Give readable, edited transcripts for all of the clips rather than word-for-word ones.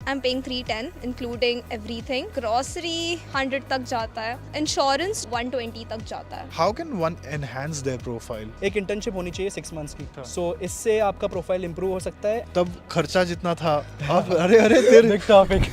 I am paying 310 including everything. Grocery 100 तक जाता है. इंश्योरेंस 120 तक जाता है. How can one enhance their profile? एक इंटर्नशिप होनी चाहिए 6 मंथ्स की. सो इससे आपका प्रोफाइल इंप्रूव हो सकता है. तब खर्चा जितना था अब अरे तेरे बिग टॉपिक.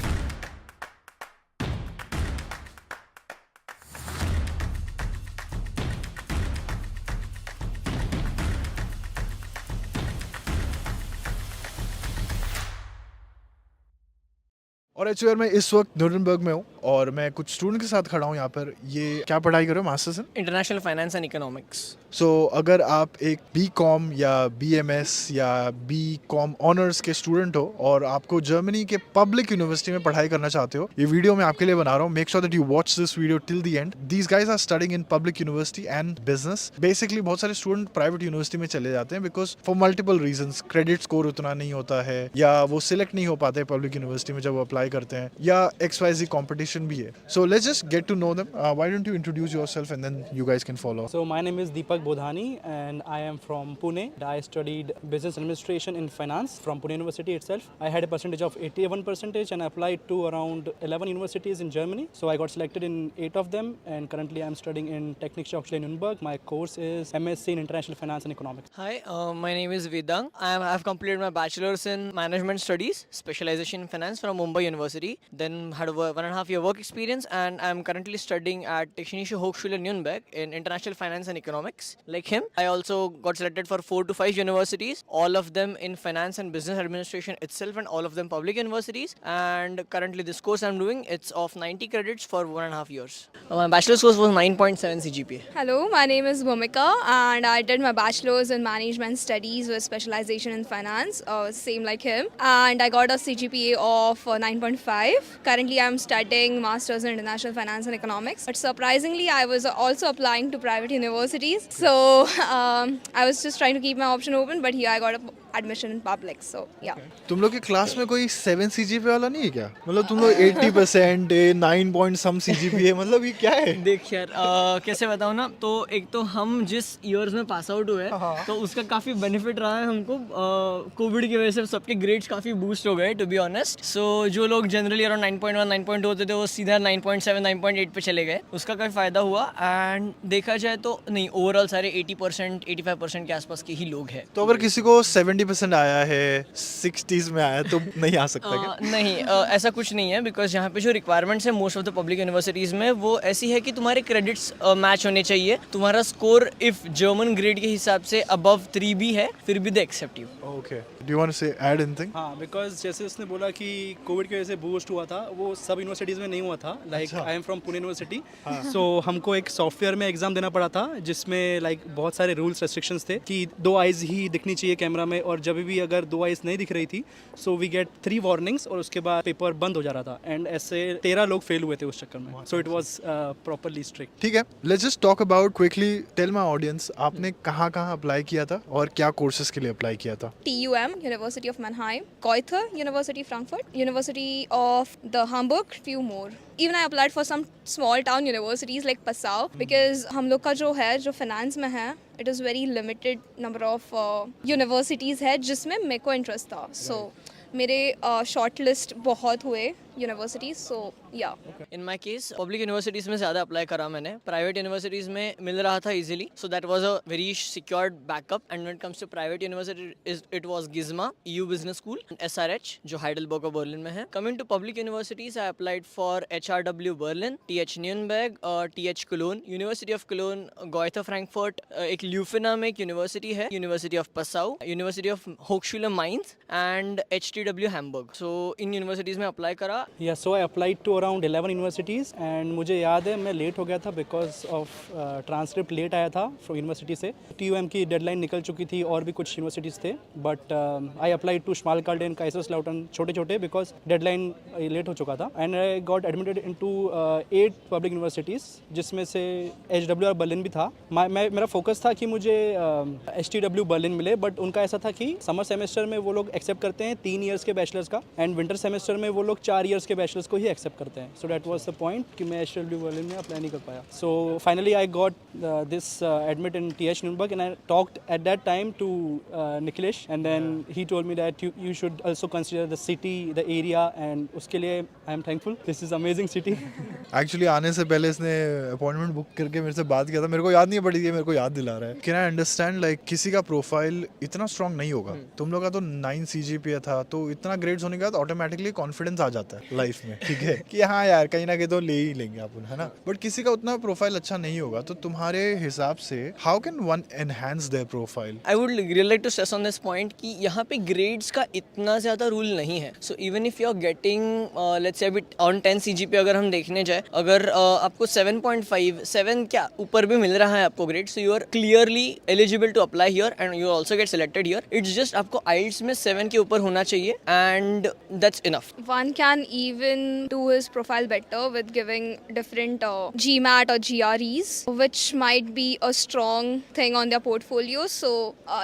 और एचयूआर में इस वक्त न्यूरनबर्ग में हूँ और मैं कुछ स्टूडेंट के साथ खड़ा हूँ यहाँ पर. ये क्या पढ़ाई कर रहे हो? Masters in international finance and economics. So अगर आप एक बीकॉम या बीएमएस या बीकॉम ऑनर्स के स्टूडेंट हो और आपको जर्मनी के पब्लिक यूनिवर्सिटी में पढ़ाई करना चाहते हो, ये वीडियो मैं आपके लिए बना रहा हूँ. Make sure that you watch this video till the end. These guys are studying in public university and business. Basically बहुत सारे स्टूडेंट प्राइवेट यूनिवर्सिटी में चले जाते हैं because for multiple reasons. Credit score उतना नहीं होता है या वो सिलेक्ट नहीं हो पाते पब्लिक यूनिवर्सिटी में जब वो अप्लाई करते हैं, या XYZ कंपटीशन भी है. So let's just get to know them. Why don't you introduce yourself and then you guys can follow. So my name is Deepak Bodhani and I am from Pune. I studied business administration in finance from Pune University itself. I had a percentage of 81% and I applied to around 11 universities in Germany. So I got selected in 8 of them and currently I am studying in Technische Hochschule Nürnberg. My course is MSc in International Finance and Economics. Hi, my name is Vedang. I have completed my bachelor's in management studies, specialization in finance from Mumbai University. Then had a 1.5 year work experience and I am currently studying at Technische Hochschule Nürnberg in International Finance and Economics. Like him, I also got selected for 4 to 5 universities, all of them in finance and business administration itself and all of them public universities. And currently this course I'm doing, it's of 90 credits for 1.5 years. My bachelor's course was 9.7 CGPA. Hello, my name is Bhumika and I did my bachelor's in management studies with specialization in finance, same like him. And I got a CGPA of 9.5. Currently I'm studying masters in international finance and economics. But surprisingly, I was also applying to private universities. So I was just trying to keep my option open, but here I got a admission in public. So yeah. तुम लोग के class में कोई 7 CGPA वाला नहीं है क्या? मतलब तुम लोग 80% 9 point some CGPA, मतलब ये क्या है? देख यार, कैसे बताऊँ ना, तो एक तो हम जिस ईयर्स में पास आउट हुए तो उसका काफ़ी बेनिफिट रहा है हमको. कोविड की वजह से सबके ग्रेड्स काफ़ी बूस्ट हो गए टू बी ऑनेस्ट. सो जो लोग जनरली अराउंड 9.1 9.2 होते थे वो सीधा 9.7 9.8 पे चले गए. उसका काफ़ी फ़ायदा हुआ. एंड देखा जाए तो नहीं, ओवरऑल सारे 80% 85% के आसपास के ही लोग हैं. तो अगर किसी को 70% आया है, 60s में आया तो नहीं आ सकता क्या? नहीं, ऐसा कुछ नहीं है. बिकॉज यहाँ पे जो रिक्वायरमेंट्स है most of the public universities में वो ऐसी है कि तुम्हारे क्रेडिट्स मैच होने चाहिए. तुम्हारा स्कोर इफ़ जर्मन ग्रेड के हिसाब से अबव 3 भी है फिर भी they accept you. Okay, do you want to say add anything? हाँ, बिकॉज जैसे उसने बोला कि कोविड की वजह से बूस्ट हुआ था, वो सब यूनिवर्सिटीज़ में नहीं हुआ था. Like I am from Pune university. So हमको एक सॉफ्टवेयर में एग्जाम देना पड़ा था जिसमें लाइक बहुत सारे रूल्स रेस्ट्रिक्शंस थे कि 2 आइज़ ही दिखनी चाहिए कैमरा में, और जब भी अगर 2 आइज़ नहीं दिख रही थी सो वी गेट 3 वार्निंग्स और उसके बाद पेपर बंद हो जा रहा था. एंड ऐसे 13 लोग फेल हुए थे उस चक्कर में. So it was properly strict. ठीक है, let's just talk about quickly. Tell my audience, आपने कहाँ अप्लाई किया था और क्या कोर्सेज के लिए अप्लाई किया था? TUM, University of Mannheim, Goethe, University Frankfurt, University of the Hamburg, few more. Even I applied for some small town universities like Passau because हम लोग का जो है, जो finance में है, it is very limited number of universities है जिसमें मेरे को interest था. So मेरे शॉर्ट लिस्ट बहुत हुए यूनिवर्सिटीज. सो या इन माई केस पब्लिक यूनिवर्सिटीज़ में ज़्यादा अप्लाई करा मैंने. प्राइवेट यूनिवर्सिटीज़ में मिल रहा था easily, so that was a very secured backup. And when it comes to private university it was GISMA, EU business school, SRH जो हाइडेलबर्ग और बर्लिन में है. Coming to public universities, I applied for HRW Berlin, TH Nuremberg, TH Cologne, university of Cologne, Goethe Frankfurt, एक Leuphana में एक university है, university of Passau, university of होक्सशुले Mainz and HTW Hamburg. So इन universities में apply करा. या so I applied to around 11 universities and मुझे याद है मैं लेट हो गया था बिकॉज ऑफ ट्रांसक्रिप्ट लेट आया था फ्रॉम यूनिवर्सिटी से. TUM की डेडलाइन निकल चुकी थी और भी कुछ यूनिवर्सिटीज़ थे, बट आई अप्लाइड टू श्मालकाल्डेन, काइसरस्लाउटन, छोटे बिकॉज डेडलाइन लेट हो चुका था. And I got admitted into 8 public universities जिसमें से HW और बर्लिन भी था. मेरा फोकस था कि मुझे HTW बर्लिन मिले, बट उनका ऐसा था कि समर सेमेस्टर में वो लोग एक्सेप्ट करते हैं 3 ईयर्स के बैचलर्स का एंड विंटर सेमेस्टर में वो लोग 4 ईयर्स के बैचलर्स को ही एक्सेप्ट करते हैं. सो दैट वाज द पॉइंट कि मैं HW बर्लिन में अप्लाई नहीं कर पाया. So finally I got this admit in TH Nürnberg and I talked at that time to Nikhilesh and then he told me that you should also consider the city, the area and उसके लिए I am thankful. This is amazing city. Actually आने से पहले इसने appointment book करके मेरे से बात किया था. मेरे को याद नहीं है बट ये मेरे को याद दिला रहा है. कैन आई अंडरस्टैंड लाइक किसी का प्रोफाइल इतना स्ट्रांग नहीं होगा. तुम लोग का तो 9 CGPA था तो इतना ग्रेड्स होने के बाद ऑटोमेटिकली कॉन्फिडेंस आ जाता है लाइफ में. ठीक है कि हाँ यार कहीं ना कहीं तो ले ही लेंगे अपन, है ना. बट किसी का उतना प्रोफाइल अच्छा नहीं होगा तो तुम्हारे हिसाब से how can one enhance there profile? I would really like to stress on this point कि यहाँ पे grades का इतना ज़्यादा रूल नहीं है. So even if you are getting let's say bit on 10 CGPA अगर हम देखने जाए, अगर आपको 7.5 7 क्या ऊपर भी मिल रहा है आपको grade, so you are clearly eligible to apply here and you also get selected here. It's just आपको IELTS में 7 के ऊपर होना चाहिए and that's enough. One can even do his profile better with giving different GMAT or GREs, which might be a strong thing on their portfolio. So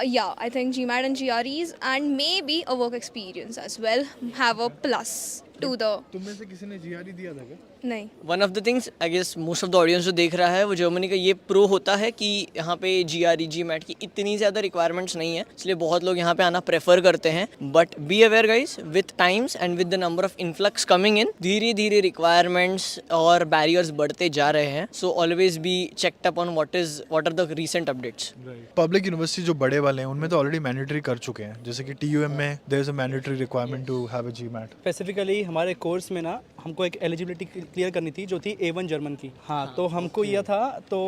yeah, I think GMAT and GREs and maybe a work experience as well have a plus to the. तुम में से किसी ने GRE दिया था क्या? नहीं. One of the things I guess most of the audience जो देख रहा है वो जर्मनी का ये प्रो होता है कि यहाँ पे GRE GMAT की इतनी ज़्यादा रिक्वायरमेंट्स नहीं है, इसलिए बहुत लोग यहाँ पे आना प्रेफर करते हैं. But be aware guys, with times and with the number of influx coming in, धीरे धीरे रिक्वायरमेंट्स और बैरियर्स बढ़ते जा रहे हैं. So always be checked up on what are the recent updates. Public university जो बड़े वाले हैं उनमें तो ऑलरेडी मैंडेटरी कर चुके हैं. जैसे कि TUM में there is a mandatory requirement to have a GMAT. Specifically हमारे कोर्स में ना हमको एक एलिजिबिलिटी क्लियर करनी थी जो थी A1 जर्मन की. हाँ तो हमको यह था तो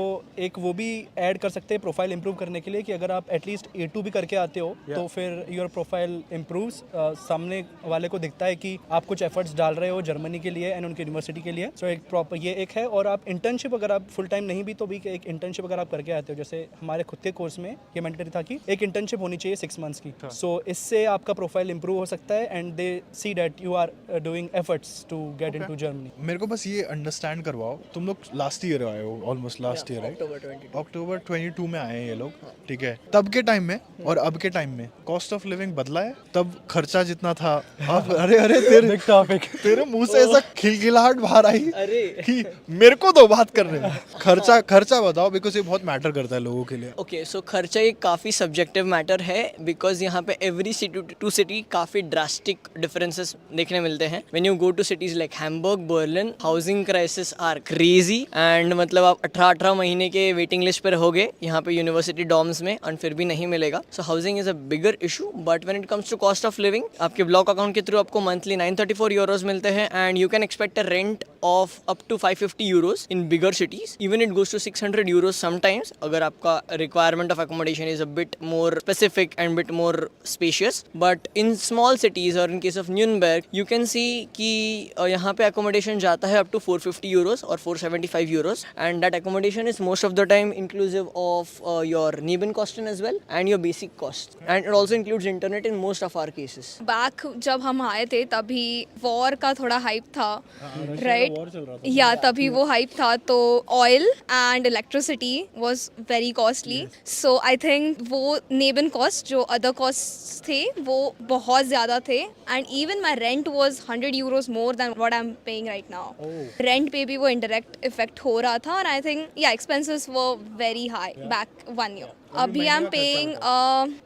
एक वो भी ऐड कर सकते हैं प्रोफाइल इंप्रूव करने के लिए कि अगर आप एटलीस्ट A2 भी करके आते हो तो फिर योर प्रोफाइल इम्प्रूव्स. सामने वाले को दिखता है कि आप कुछ एफर्ट्स डाल रहे हो जर्मनी के लिए एंड उनकी यूनिवर्सिटी के लिए. सो एक प्रॉपर ये एक है. और आप इंटर्नशिप अगर आप फुल टाइम नहीं भी तो भी एक इंटर्नशिप अगर आप करके आते हो, जैसे हमारे खुद के कोर्स में ये मैंडेटरी था कि एक इंटर्नशिप होनी चाहिए 6 मंथ्स की. सो इससे आपका प्रोफाइल इंप्रूव हो सकता है and they see that you are doing efforts to get into Germany. मेरे को बस ये अंडरस्टैंड करवाओ, तुम लोग लास्ट ईयर आए हो, ऑलमोस्ट लास्ट ईयर राइट? अक्टूबर 22 में आए हैं ये लोग. ठीक है. तब के टाइम में और अब के टाइम में कॉस्ट ऑफ लिविंग बदला है? तब खर्चा जितना था अब अरे अरे तेरे मुंह से ऐसा खिलखिलाहट बाहर आई कि मेरे को दो बात करने में. खर्चा बताओ बिकॉज ये बहुत मैटर करता है लोगों के लिए. ओके सो खर्चा एक काफ़ी सब्जेक्टिव मैटर है बिकॉज यहाँ पे एवरी सिटी टू सिटी काफ़ी ड्रास्टिक डिफरेंसेस देखने मिलते हैं. When you go to cities like Hamburg, Berlin, housing crisis are crazy and मतलब आप 18 महीने के वेटिंग लिस्ट पर रहोगे यहाँ पे यूनिवर्सिटी डॉर्म्स में और फिर भी नहीं मिलेगा. So housing is a bigger issue. But when it comes to cost of living, आपके ब्लॉक अकाउंट के थ्रू आपको मंथली 934 यूरोज मिलते हैं and you can expect a rent of up to 550 euros in bigger cities. Even it goes to 600 euros sometimes अगर आपका requirement of accommodation is a bit more specific and bit more spacious. But in small cities or in case of Nürnberg, you can see कि यहाँ पे accommodation जाता है up to 450 euros or 475 euros and that accommodation is most of the time inclusive of your Nebenkosten as well and your basic cost and it also includes internet in most of our cases. Back जब हम आए थे तभी war का थोड़ा hype था, right? या तभी वो हाइप था तो oil and electricity was very costly. So I think वो नेबन कॉस्ट जो अदर कॉस्ट थे वो बहुत ज़्यादा थे and even my rent was 100 euros more than what I am paying right now. Rent पे भी वो इंडायरेक्ट इफेक्ट हो रहा था और आई थिंक या expenses were very high back 1 year. अभी I am paying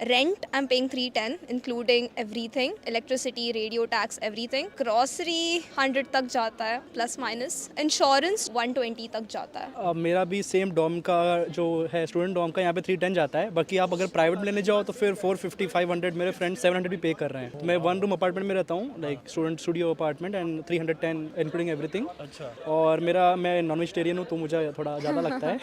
rent, I am paying 310 including everything, electricity, radio tax, everything. Grocery 100 तक जाता है प्लस माइनस. इंश्योरेंस 120 तक जाता है. मेरा भी सेम डॉम का जो है स्टूडेंट डॉम का यहाँ पे 310 जाता है. बाकी आप अगर प्राइवेट लेने जाओ तो फिर 450 500. मेरे फ्रेंड 700 भी पे कर रहे हैं. मैं 1 रूम अपार्टमेंट में रहता हूँ like student studio apartment and 310 including everything. अच्छा. और मैं नॉन वेजिटेरियन हूँ तो मुझे थोड़ा ज़्यादा लगता है.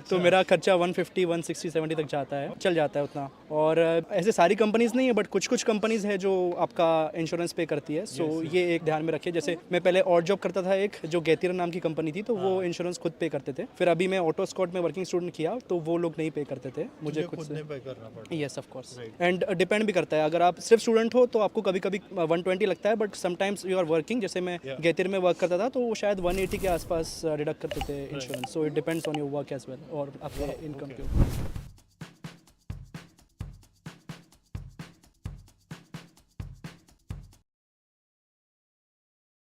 तो मेरा खर्चा 150 160 70 तक जाता है, चल जाता है उतना. और ऐसे सारी कंपनीज नहीं है बट कुछ कंपनीज है जो आपका इंश्योरेंस पे करती है. सो ये एक ध्यान में रखिए. जैसे मैं पहले और जॉब करता था एक जो गेतिरा नाम की कंपनी थी तो वो इंश्योरेंस खुद पे करते थे. फिर अभी मैं ऑटो स्कॉट में वर्किंग स्टूडेंट किया तो वो लोग नहीं पे करते थे, मुझे खुद से पे करना पड़ता. Yes of course. And depend भी करता है. अगर आप सिर्फ स्टूडेंट हो तो आपको कभी कभी 120 लगता है but sometimes you are working. जैसे मैं गेतिर में वर्क करता था तो वो शायद 180 के आसपास डिडक्ट करते थे insurance. So it depends on your work as well और आपके इनकम के ऊपर.